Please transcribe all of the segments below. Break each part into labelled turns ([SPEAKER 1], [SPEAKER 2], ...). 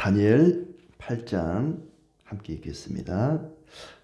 [SPEAKER 1] 다니엘 8장 함께 읽겠습니다.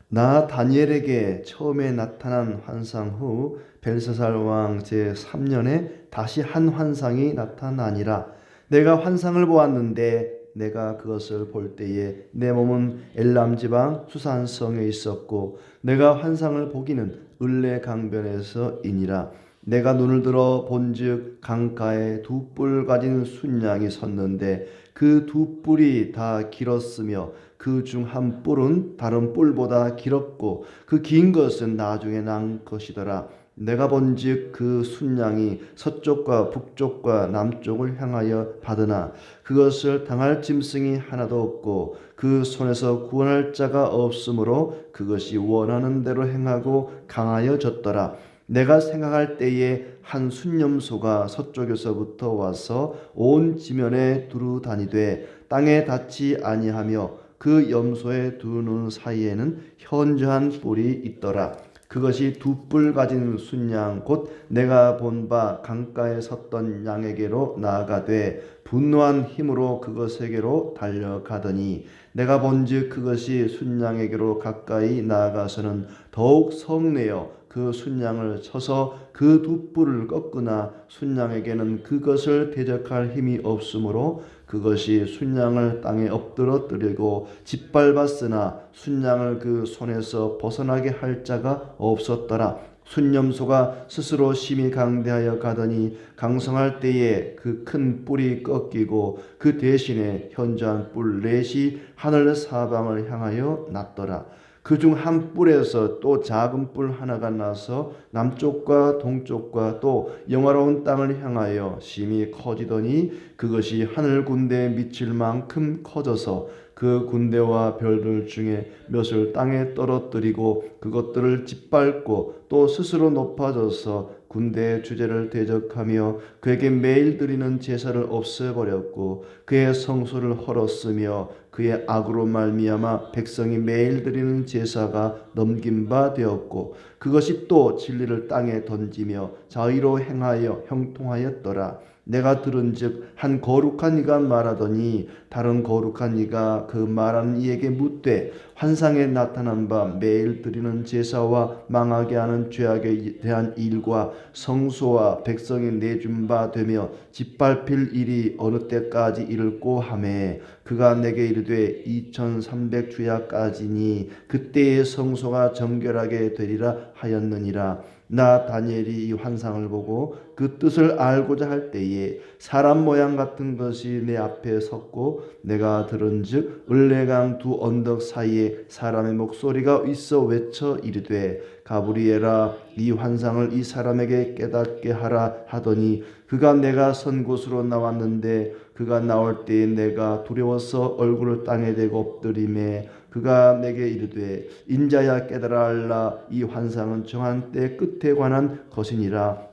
[SPEAKER 1] 나 다니엘에게 처음에 나타난 환상 후 벨사살 왕 제3년에 다시 한 환상이 나타나니라. 내가 환상을 보았는데 내가 그것을 볼 때에 내 몸은 엘람 지방 수산성에 있었고 내가 환상을 보기는 을레 강변에서이니라. 내가 눈을 들어 본즉 강가에 두 뿔 가진 순양이 섰는데 그 두 뿔이 다 길었으며 그 중 한 뿔은 다른 뿔보다 길었고 그 긴 것은 나중에 난 것이더라. 내가 본즉 그 순양이 서쪽과 북쪽과 남쪽을 향하여 받으나 그것을 당할 짐승이 하나도 없고 그 손에서 구원할 자가 없으므로 그것이 원하는 대로 행하고 강하여졌더라. 내가 생각할 때에 한 순념소가 서쪽에서부터 와서 온 지면에 두루 다니되 땅에 닿지 아니하며 그 염소의 두 눈 사이에는 현저한 뿔이 있더라. 그것이 두 뿔 가진 순양 곧 내가 본 바 강가에 섰던 양에게로 나아가되 분노한 힘으로 그것에게로 달려가더니 내가 본즉 그것이 순양에게로 가까이 나아가서는 더욱 성내어 그 순양을 쳐서 그 두 뿔을 꺾으나 순양에게는 그것을 대적할 힘이 없으므로 그것이 순양을 땅에 엎드러뜨리고 짓밟았으나 순양을 그 손에서 벗어나게 할 자가 없었더라. 순념소가 스스로 심히 강대하여 가더니 강성할 때에 그 큰 뿔이 꺾이고 그 대신에 현저한 뿔 넷이 하늘 사방을 향하여 났더라. 그 중 한 뿔에서 또 작은 뿔 하나가 나서 남쪽과 동쪽과 또 영화로운 땅을 향하여 심히 커지더니 그것이 하늘 군대에 미칠 만큼 커져서 그 군대와 별들 중에 몇을 땅에 떨어뜨리고 그것들을 짓밟고 또 스스로 높아져서 군대의 주제를 대적하며 그에게 매일 드리는 제사를 없애버렸고 그의 성소를 헐었으며 그의 악으로 말미암아 백성이 매일 드리는 제사가 넘긴 바 되었고 그것이 또 진리를 땅에 던지며 자의로 행하여 형통하였더라. 내가 들은즉 한 거룩한 이가 말하더니 다른 거룩한 이가 그 말하는 이에게 묻되 환상에 나타난 바 매일 드리는 제사와 망하게 하는 죄악에 대한 일과 성소와 백성이 내준 바 되며 짓밟힐 일이 어느 때까지 이를꼬 하매 그가 내게 이르되 2300 주야까지니 그때의 성소가 정결하게 되리라 하였느니라. 나 다니엘이 이 환상을 보고 그 뜻을 알고자 할 때에 사람 모양 같은 것이 내 앞에 섰고 내가 들은즉 을레강 두 언덕 사이에 사람의 목소리가 있어 외쳐 이르되 가브리엘아 이 환상을 이 사람에게 깨닫게 하라 하더니 그가 내가 선 곳으로 나왔는데 그가 나올 때에 내가 두려워서 얼굴을 땅에 대고 엎드리매 그가 내게 이르되 인자야 깨달아 알라 이 환상은 정한 때 끝에 관한 것이니라.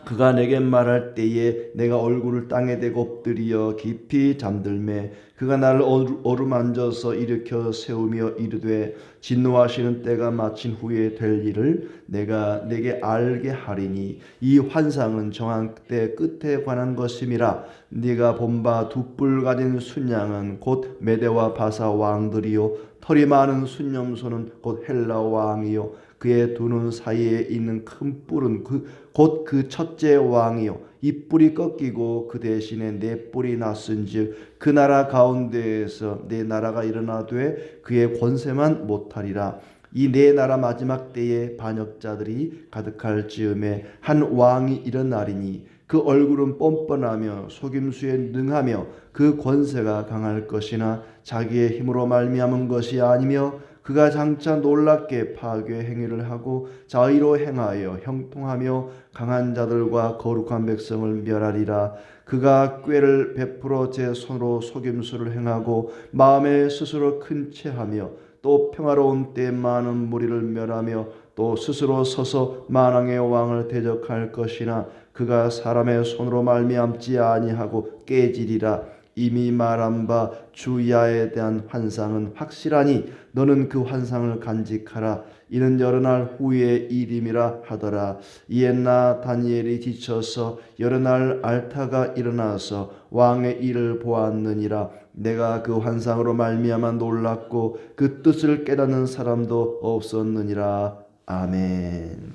[SPEAKER 1] 그가 내게 말할 때에 내가 얼굴을 땅에 대고 엎드리어 깊이 잠들매 그가 나를 어루만져서 일으켜 세우며 이르되 진노하시는 때가 마친 후에 될 일을 내가 내게 알게 하리니 이 환상은 정한 때 끝에 관한 것임이라. 네가 본 바 두 뿔 가진 순양은 곧 메대와 바사 왕들이요 털이 많은 순념소는 곧 헬라 왕이요 그의 두 눈 사이에 있는 큰 뿔은 곧 그 첫째 왕이요 이 뿔이 꺾이고 그 대신에 네 뿔이 났은즉 그 나라 가운데에서 네 나라가 일어나되 그의 권세만 못하리라. 이 네 나라 마지막 때에 반역자들이 가득할 즈음에 한 왕이 일어나리니 그 얼굴은 뻔뻔하며 속임수에 능하며 그 권세가 강할 것이나 자기의 힘으로 말미암은 것이 아니며 그가 장차 놀랍게 파괴 행위를 하고 자의로 행하여 형통하며 강한 자들과 거룩한 백성을 멸하리라. 그가 꾀를 베풀어 제 손으로 속임수를 행하고 마음에 스스로 큰 체하며 또 평화로운 때 많은 무리를 멸하며 또 스스로 서서 만왕의 왕을 대적할 것이나 그가 사람의 손으로 말미암지 아니하고 깨지리라. 이미 말한 바 주야에 대한 환상은 확실하니 너는 그 환상을 간직하라. 이는 여러 날 후의 일임이라 하더라. 이에 나 다니엘이 지쳐서 여러 날 알타가 일어나서 왕의 일을 보았느니라. 내가 그 환상으로 말미암아 놀랐고 그 뜻을 깨닫는 사람도 없었느니라. 아멘.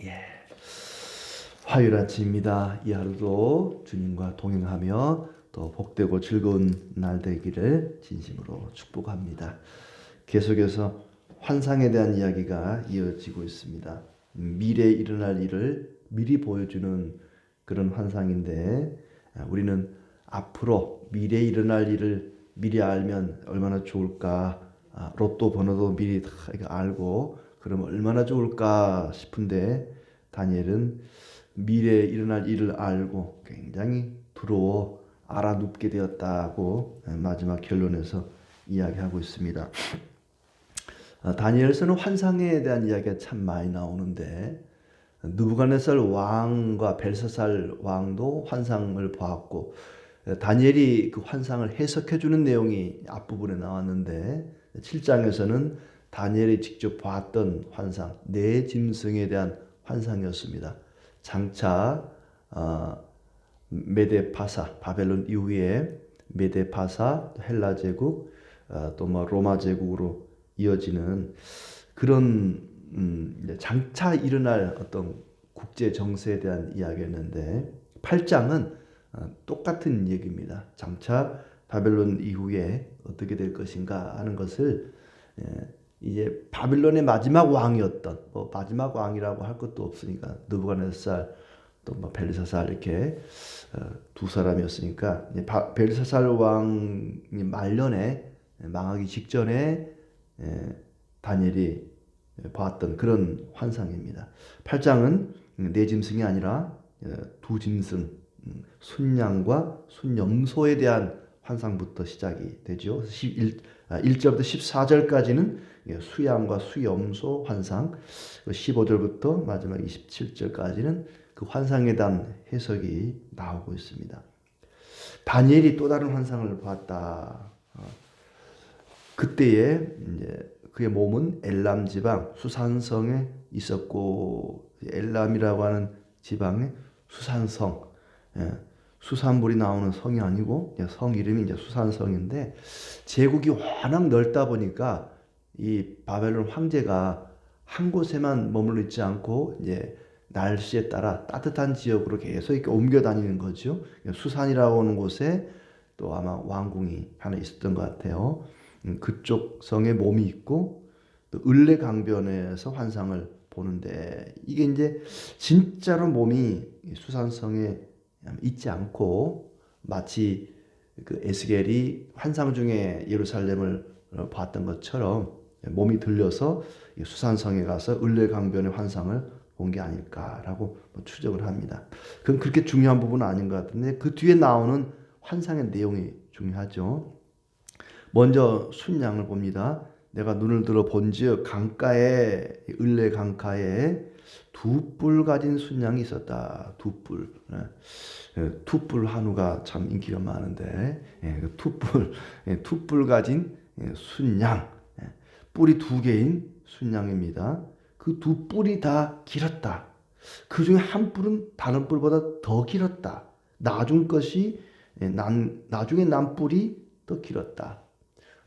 [SPEAKER 1] 예. 화요일 아침입니다. 이 하루도 주님과 동행하며 또 복되고 즐거운 날 되기를 진심으로 축복합니다. 계속해서 환상에 대한 이야기가 이어지고 있습니다. 미래에 일어날 일을 미리 보여주는 그런 환상인데, 우리는 앞으로 미래에 일어날 일을 미리 알면 얼마나 좋을까, 로또 번호도 미리 다 알고 그러면 얼마나 좋을까 싶은데, 다니엘은 미래에 일어날 일을 알고 굉장히 두려워 알아눕게 되었다고 마지막 결론에서 이야기하고 있습니다. 다니엘서는 환상에 대한 이야기가 참 많이 나오는데, 느부갓네살 왕과 벨사살 왕도 환상을 보았고, 다니엘이 그 환상을 해석해 주는 내용이 앞부분에 나왔는데, 7장에서는 다니엘이 직접 봤던 환상, 네 짐승에 대한 환상이었습니다. 장차 메데파사, 바벨론 이후에 메데파사, 헬라 제국, 또 뭐 로마 제국으로 이어지는 그런 장차 일어날 어떤 국제 정세에 대한 이야기였는데, 8장은 똑같은 얘기입니다. 장차 바벨론 이후에 어떻게 될 것인가 하는 것을, 이제 바빌론의 마지막 왕이었던, 뭐 마지막 왕이라고 할 것도 없으니까 느부갓네살 또 뭐 벨사살 이렇게 두 사람이었으니까, 벨사살 왕이 말년에 망하기 직전에 다니엘이 봤던 그런 환상입니다. 8장은 네 짐승이 아니라 두 짐승, 순양과 순염소에 대한 환상부터 시작이 되죠. 1절부터 14절까지는 수양과 수염소 환상, 15절부터 마지막 27절까지는 그 환상에 대한 해석이 나오고 있습니다. 다니엘이 또 다른 환상을 봤다. 그때에 이제 그의 몸은 엘람 지방 수산성에 있었고, 엘람이라고 하는 지방의 수산성, 수산물이 나오는 성이 아니고 성 이름이 이제 수산성인데, 제국이 워낙 넓다 보니까 이 바벨론 황제가 한 곳에만 머물러 있지 않고 이제 날씨에 따라 따뜻한 지역으로 계속 이렇게 옮겨 다니는 거죠. 수산이라고 하는 곳에 또 아마 왕궁이 하나 있었던 것 같아요. 그쪽 성에 몸이 있고, 또 을레강변에서 환상을 보는데, 이게 이제 진짜로 몸이 수산성에 있지 않고, 마치 그 에스겔이 환상 중에 예루살렘을 봤던 것처럼 몸이 들려서 수산성에 가서 을레강변의 환상을 본 게 아닐까라고 추정을 합니다. 그건 그렇게 중요한 부분은 아닌 것 같은데, 그 뒤에 나오는 환상의 내용이 중요하죠. 먼저 순양을 봅니다. 내가 눈을 들어 본즉 강가에, 을레 강가에 두 뿔 가진 순양이 있었다. 두 뿔. 투뿔 한우가 참 인기가 많은데, 두 뿔 가진 순양, 뿔이 두 개인 순양입니다. 그 두 뿔이 다 길었다. 그 중에 한 뿔은 다른 뿔보다 더 길었다. 나중에 난 뿔이 더 길었다.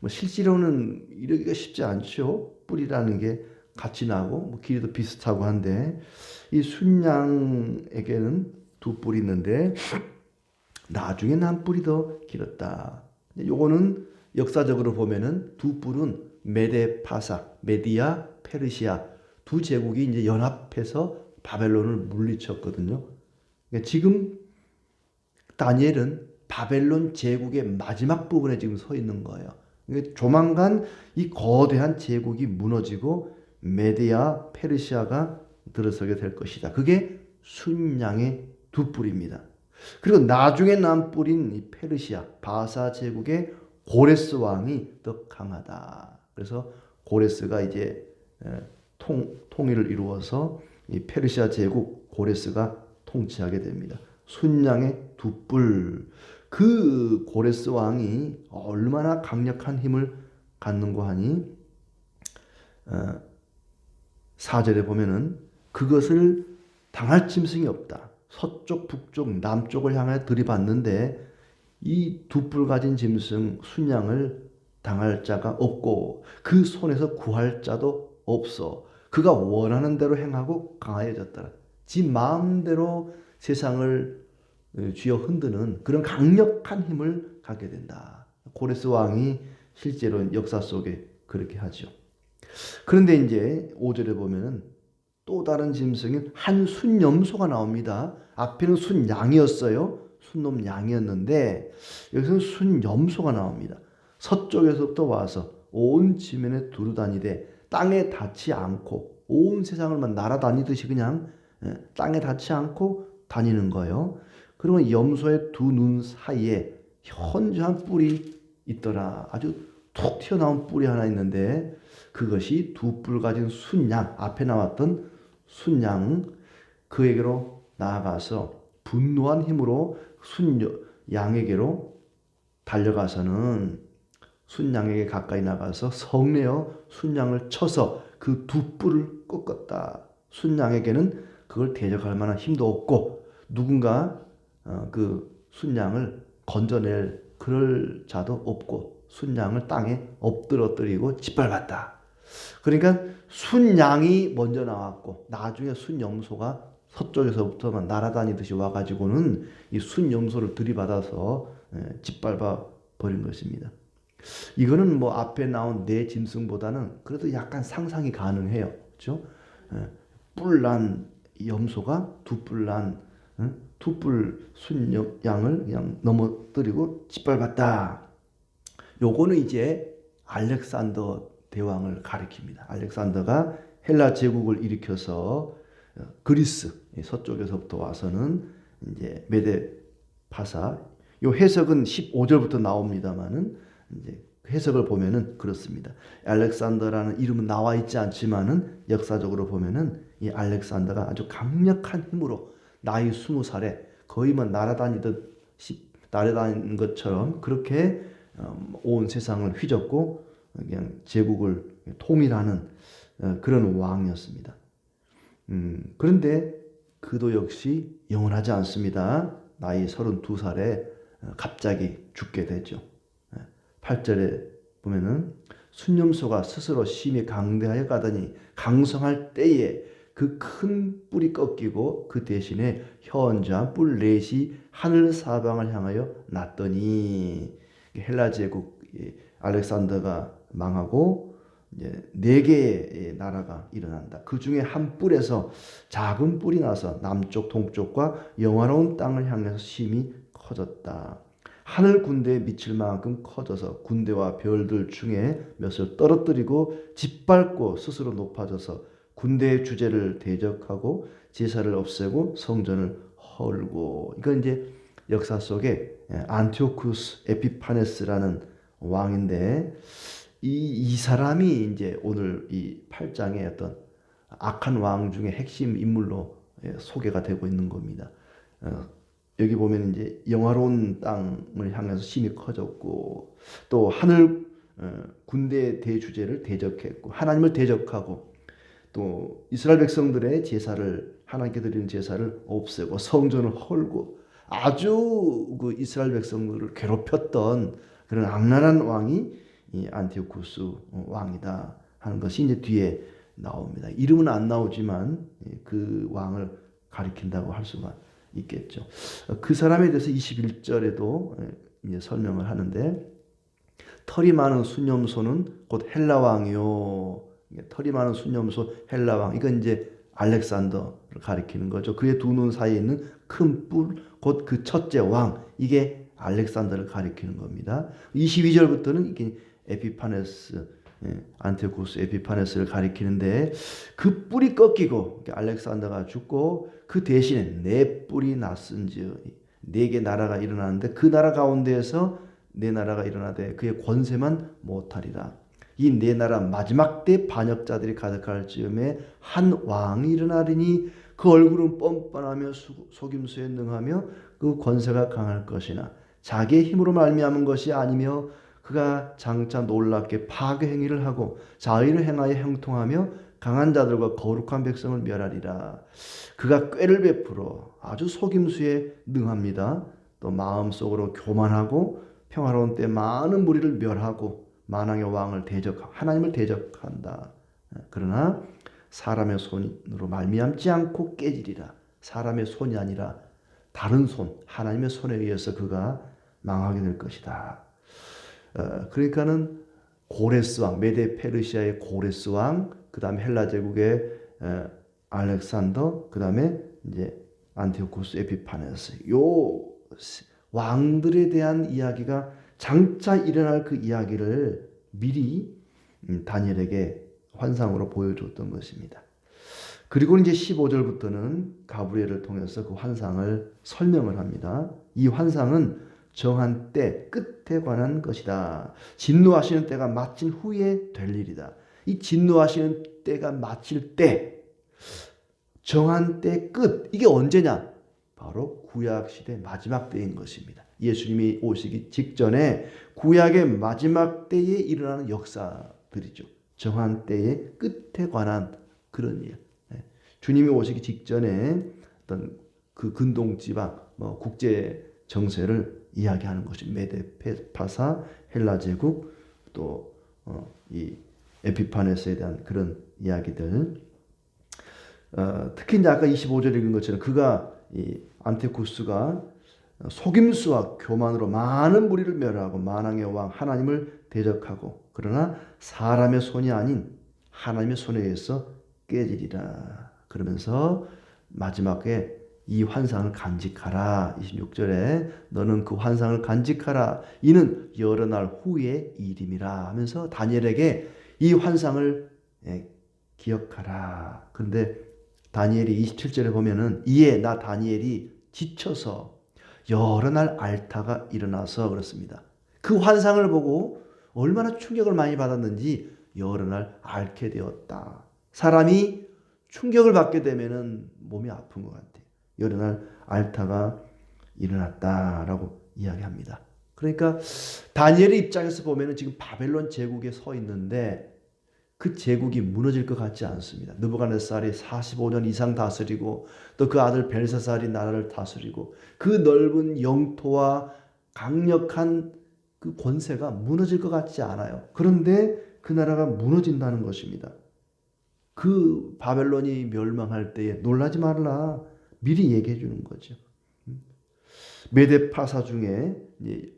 [SPEAKER 1] 뭐 실제로는 이러기가 쉽지 않죠. 뿔이라는 게 같이 나고 뭐 길이도 비슷하고 한데, 이 순양에게는 두 뿔이 있는데 나중에 난 뿔이 더 길었다. 요거는 역사적으로 보면은 두 뿔은 메데파사, 메디아, 페르시아 두 제국이 이제 연합해서 바벨론을 물리쳤거든요. 그러니까 지금 다니엘은 바벨론 제국의 마지막 부분에 지금 서 있는 거예요. 그러니까 조만간 이 거대한 제국이 무너지고 메디아, 페르시아가 들어서게 될 것이다. 그게 순양의 두 뿔입니다. 그리고 나중에 난 뿔인 이 페르시아, 바사 제국의 고레스 왕이 더 강하다. 그래서 고레스가 이제 통일을 이루어서 이 페르시아 제국 고레스가 통치하게 됩니다. 순양의 두 뿔. 그 고레스 왕이 얼마나 강력한 힘을 갖는고 하니, 4절에 보면은 그것을 당할 짐승이 없다. 서쪽, 북쪽, 남쪽을 향해 들이받는데 이 두 뿔 가진 짐승 순양을 당할 자가 없고 그 손에서 구할 자도 없어. 그가 원하는 대로 행하고 강하여졌더라. 지 마음대로 세상을 쥐어 흔드는 그런 강력한 힘을 갖게 된다. 고레스 왕이 실제로 역사 속에 그렇게 하죠. 그런데 이제 5절에 보면은 또 다른 짐승인 한 순염소가 나옵니다. 앞에는 순양이었어요. 순놈 양이었는데 여기서는 순염소가 나옵니다. 서쪽에서부터 와서 온 지면에 두루다니되 땅에 닿지 않고 온 세상을만 날아다니듯이 그냥 땅에 닿지 않고 다니는 거예요. 그러면 염소의 두 눈 사이에 현저한 뿔이 있더라. 아주 툭 튀어나온 뿔이 하나 있는데 그것이 두 뿔 가진 순양, 앞에 나왔던 순양, 그에게로 나아가서 분노한 힘으로 순양에게로 달려가서는 순양에게 가까이 나가서 성내어 순양을 쳐서 그 두 뿔을 꺾었다. 순양에게는 그걸 대적할 만한 힘도 없고 누군가 그 순양을 건져낼 그럴 자도 없고 순양을 땅에 엎드러뜨리고 짓밟았다. 그러니까 순양이 먼저 나왔고 나중에 순염소가 서쪽에서부터만 날아다니듯이 와가지고는 이 순염소를 들이받아서 짓밟아 버린 것입니다. 이거는 뭐 앞에 나온 네 짐승보다는 그래도 약간 상상이 가능해요. 그렇죠? 뿔난 염소가 두 뿔난 두뿔 순양을 그냥 넘어뜨리고 짓밟았다. 요거는 이제 알렉산더 대왕을 가리킵니다. 알렉산더가 헬라 제국을 일으켜서 그리스 서쪽에서부터 와서는 이제 메데 파사, 요 해석은 15절부터 나옵니다만은 이제 해석을 보면은 그렇습니다. 알렉산더라는 이름은 나와 있지 않지만은 역사적으로 보면은 이 알렉산더가 아주 강력한 힘으로 나이 20살에 거의 뭐 날아다니는 것처럼 그렇게 온 세상을 휘젓고 그냥 제국을 통일하는 그런 왕이었습니다. 그런데 그도 역시 영원하지 않습니다. 나이 32살에 갑자기 죽게 되죠. 8절에 보면은 순염소가 스스로 심히 강대하여 가더니 강성할 때에 그 큰 뿔이 꺾이고 그 대신에 현저한 뿔 넷이 하늘 사방을 향하여 났더니 헬라 제국 알렉산더가 망하고 이제 네 개의 나라가 일어난다. 그 중에 한 뿔에서 작은 뿔이 나서 남쪽 동쪽과 영화로운 땅을 향해서 심히 커졌다. 하늘 군대에 미칠 만큼 커져서 군대와 별들 중에 몇을 떨어뜨리고 짓밟고 스스로 높아져서 군대의 주제를 대적하고 제사를 없애고 성전을 헐고. 이건 이제 역사 속에 안티오쿠스 에피파네스라는 왕인데 이 사람이 이제 오늘 이 8장의 어떤 악한 왕 중에 핵심 인물로 소개가 되고 있는 겁니다. 여기 보면 이제 영화로운 땅을 향해서 심히 커졌고 또 하늘 군대 대주제를 대적했고 하나님을 대적하고 또 이스라엘 백성들의 제사를 하나님께 드리는 제사를 없애고 성전을 헐고 아주 그 이스라엘 백성들을 괴롭혔던 그런 악랄한 왕이 이 안티오쿠스 왕이다 하는 것이 이제 뒤에 나옵니다. 이름은 안 나오지만 그 왕을 가리킨다고 할 수가 있겠죠. 그 사람에 대해서 21절에도 이제 설명을 하는데 털이 많은 순염소는 곧 헬라 왕이요. 털이 많은 순염소 헬라 왕. 이건 이제 알렉산더를 가리키는 거죠. 그의 두 눈 사이에 있는 큰 뿔, 곧 그 첫째 왕. 이게 알렉산더를 가리키는 겁니다. 22절부터는 이게 에피파네스, 안티오쿠스 에피파네스를 가리키는데 그 뿔이 꺾이고 알렉산더가 죽고 그 대신에 네 뿔이 났은즉 네 개 나라가 일어나는데 그 나라 가운데에서 네 나라가 일어나되 그의 권세만 못하리라. 이 네 나라 마지막 때 반역자들이 가득할 즈음에 한 왕이 일어나리니 그 얼굴은 뻔뻔하며 속임수에 능하며 그 권세가 강할 것이나 자기의 힘으로 말미암은 것이 아니며 그가 장차 놀랍게 파괴 행위를 하고 자의를 행하여 형통하며 강한 자들과 거룩한 백성을 멸하리라. 그가 꾀를 베풀어 아주 속임수에 능합니다. 또 마음속으로 교만하고 평화로운 때 많은 무리를 멸하고 만왕의 왕을 하나님을 대적한다. 그러나 사람의 손으로 말미암지 않고 깨지리라. 사람의 손이 아니라 다른 손, 하나님의 손에 의해서 그가 망하게 될 것이다. 그러니까는 고레스 왕, 메데 페르시아의 고레스 왕, 그 다음에 헬라 제국의 알렉산더, 그 다음에 이제 안티오쿠스 에피파네스, 요 왕들에 대한 이야기가 장차 일어날 그 이야기를 미리 다니엘에게 환상으로 보여줬던 것입니다. 그리고 이제 15절부터는 가브리엘을 통해서 그 환상을 설명을 합니다. 이 환상은 정한 때, 끝에 관한 것이다. 진노하시는 때가 마친 후에 될 일이다. 이 진노하시는 때가 마칠 때, 정한 때 끝, 이게 언제냐? 바로 구약시대 마지막 때인 것입니다. 예수님이 오시기 직전에 구약의 마지막 때에 일어나는 역사들이죠. 정한 때의 끝에 관한 그런 일. 주님이 오시기 직전에 어떤 그 근동지방, 국제 정세를 이야기하는 것이 메데 파사, 헬라 제국, 또 이 에피파네스에 대한 그런 이야기들. 특히 이제 아까 25절 읽은 것처럼 그가 이 안티쿠스가 속임수와 교만으로 많은 무리를 멸하고 만왕의 왕 하나님을 대적하고 그러나 사람의 손이 아닌 하나님의 손에 의해서 깨지리라. 그러면서 마지막에 이 환상을 간직하라. 26절에 너는 그 환상을 간직하라. 이는 여러 날 후의 일임이라 하면서 다니엘에게 이 환상을 기억하라. 그런데 다니엘이 27절에 보면은 이에 나 다니엘이 지쳐서 여러 날 앓다가 일어나서 그렇습니다. 그 환상을 보고 얼마나 충격을 많이 받았는지 여러 날 앓게 되었다. 사람이 충격을 받게 되면은 몸이 아픈 것 같아요. 여러 날 앓다가 일어났다라고 이야기합니다. 그러니까 다니엘의 입장에서 보면은 지금 바벨론 제국에 서 있는데 그 제국이 무너질 것 같지 않습니다. 느부갓네살이 45년 이상 다스리고 또 그 아들 벨사살이 나라를 다스리고 그 넓은 영토와 강력한 그 권세가 무너질 것 같지 않아요. 그런데 그 나라가 무너진다는 것입니다. 그 바벨론이 멸망할 때에 놀라지 말라. 미리 얘기해 주는 거죠. 메데파사 중에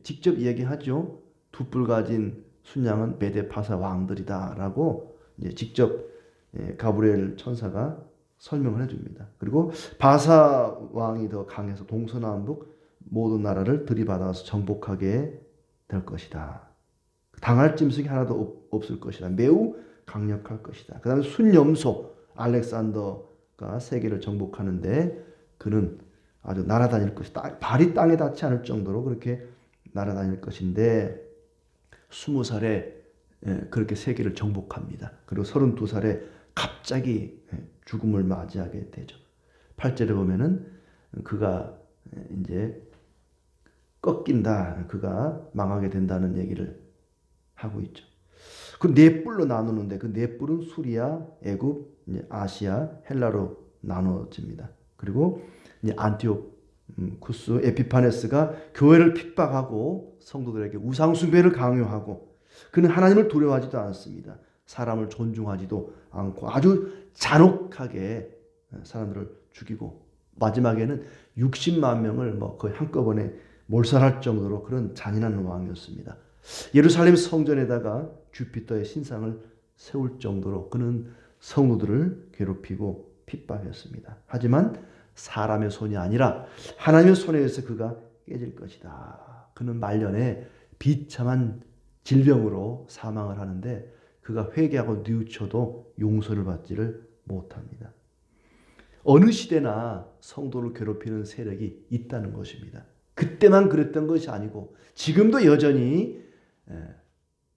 [SPEAKER 1] 직접 얘기하죠. 두 뿔 가진 순양은 메데파사 왕들이다라고 직접 가브리엘 천사가 설명을 해줍니다. 그리고 바사 왕이 더 강해서 동서남북 모든 나라를 들이받아서 정복하게 될 것이다. 당할 짐승이 하나도 없을 것이다. 매우 강력할 것이다. 그 다음에 순염소 알렉산더가 세계를 정복하는데 그는 아주 날아다닐 것이다. 발이 땅에 닿지 않을 정도로 그렇게 날아다닐 것인데 20살에 그렇게 세계를 정복합니다. 그리고 32살에 갑자기 죽음을 맞이하게 되죠. 8절에 보면은 그가 이제 꺾인다. 그가 망하게 된다는 얘기를 하고 있죠. 그 네 뿔로 나누는데 그 네 뿔은 수리아, 애굽, 아시아, 헬라로 나눠집니다. 그리고 안티오쿠스 에피파네스가 교회를 핍박하고 성도들에게 우상 숭배를 강요하고 그는 하나님을 두려워하지도 않습니다. 사람을 존중하지도 않고 아주 잔혹하게 사람들을 죽이고 마지막에는 60만 명을 거의 한꺼번에 몰살할 정도로 그런 잔인한 왕이었습니다. 예루살렘 성전에다가 주피터의 신상을 세울 정도로 그는 성도들을 괴롭히고 핍박했습니다. 하지만 사람의 손이 아니라 하나님의 손에 의해서 그가 깨질 것이다. 그는 말년에 비참한 질병으로 사망을 하는데 그가 회개하고 뉘우쳐도 용서를 받지를 못합니다. 어느 시대나 성도를 괴롭히는 세력이 있다는 것입니다. 그때만 그랬던 것이 아니고 지금도 여전히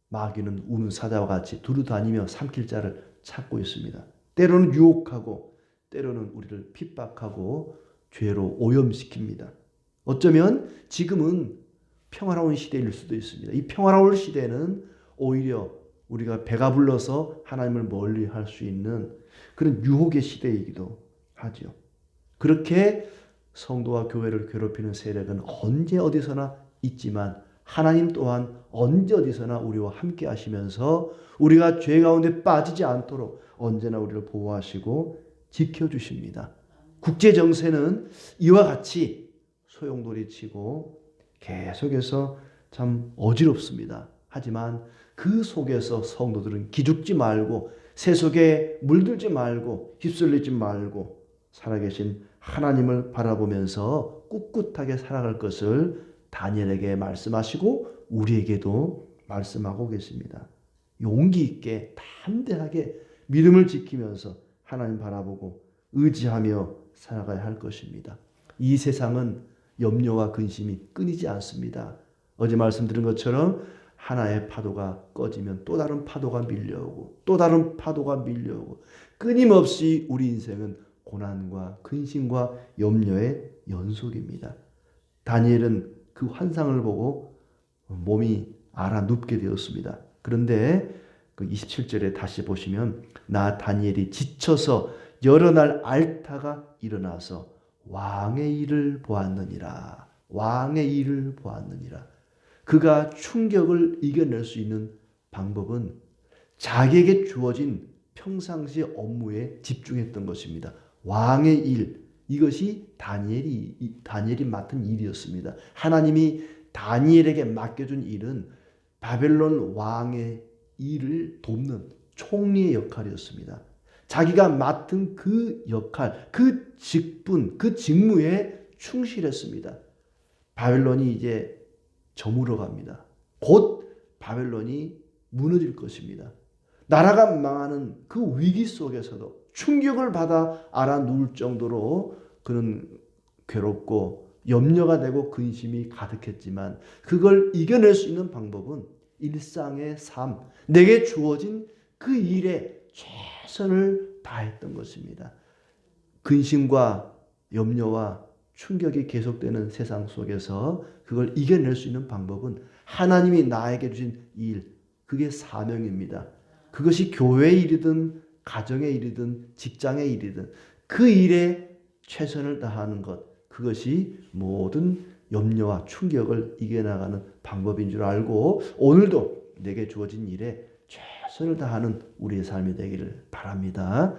[SPEAKER 1] 마귀는 우는 사자와 같이 두루다니며 삼킬 자를 찾고 있습니다. 때로는 유혹하고 때로는 우리를 핍박하고 죄로 오염시킵니다. 어쩌면 지금은 평화로운 시대일 수도 있습니다. 이 평화로운 시대는 오히려 우리가 배가 불러서 하나님을 멀리 할 수 있는 그런 유혹의 시대이기도 하죠. 그렇게 성도와 교회를 괴롭히는 세력은 언제 어디서나 있지만 하나님 또한 언제 어디서나 우리와 함께 하시면서 우리가 죄 가운데 빠지지 않도록 언제나 우리를 보호하시고 지켜주십니다. 국제 정세는 이와 같이 소용돌이 치고 계속해서 참 어지럽습니다. 하지만 그 속에서 성도들은 기죽지 말고 새 속에 물들지 말고 휩쓸리지 말고 살아계신 하나님을 바라보면서 꿋꿋하게 살아갈 것을 다니엘에게 말씀하시고 우리에게도 말씀하고 계십니다. 용기 있게 담대하게 믿음을 지키면서 하나님 바라보고 의지하며 살아가야 할 것입니다. 이 세상은 염려와 근심이 끊이지 않습니다. 어제 말씀드린 것처럼 하나의 파도가 꺼지면 또 다른 파도가 밀려오고 또 다른 파도가 밀려오고 끊임없이 우리 인생은 고난과 근심과 염려의 연속입니다. 다니엘은 그 환상을 보고 몸이 알아눕게 되었습니다. 그런데 그 27절에 다시 보시면 나 다니엘이 지쳐서 여러 날 앓다가 일어나서 왕의 일을 보았느니라. 왕의 일을 보았느니라. 그가 충격을 이겨낼 수 있는 방법은 자기에게 주어진 평상시 업무에 집중했던 것입니다. 왕의 일, 이것이 다니엘이 맡은 일이었습니다. 하나님이 다니엘에게 맡겨준 일은 바벨론 왕의 일을 돕는 총리의 역할이었습니다. 자기가 맡은 그 역할, 그 직분, 그 직무에 충실했습니다. 바벨론이 이제 저물어 갑니다. 곧 바벨론이 무너질 것입니다. 나라가 망하는 그 위기 속에서도 충격을 받아 알아누울 정도로 그는 괴롭고 염려가 되고 근심이 가득했지만 그걸 이겨낼 수 있는 방법은 일상의 삶, 내게 주어진 그 일에 최선을 다했던 것입니다. 근심과 염려와 충격이 계속되는 세상 속에서 그걸 이겨낼 수 있는 방법은 하나님이 나에게 주신 일, 그게 사명입니다. 그것이 교회의 일이든 가정의 일이든 직장의 일이든 그 일에 최선을 다하는 것, 그것이 모든 염려와 충격을 이겨나가는 방법인 줄 알고 오늘도 내게 주어진 일에 최선을 다하는 우리의 삶이 되기를 바랍니다.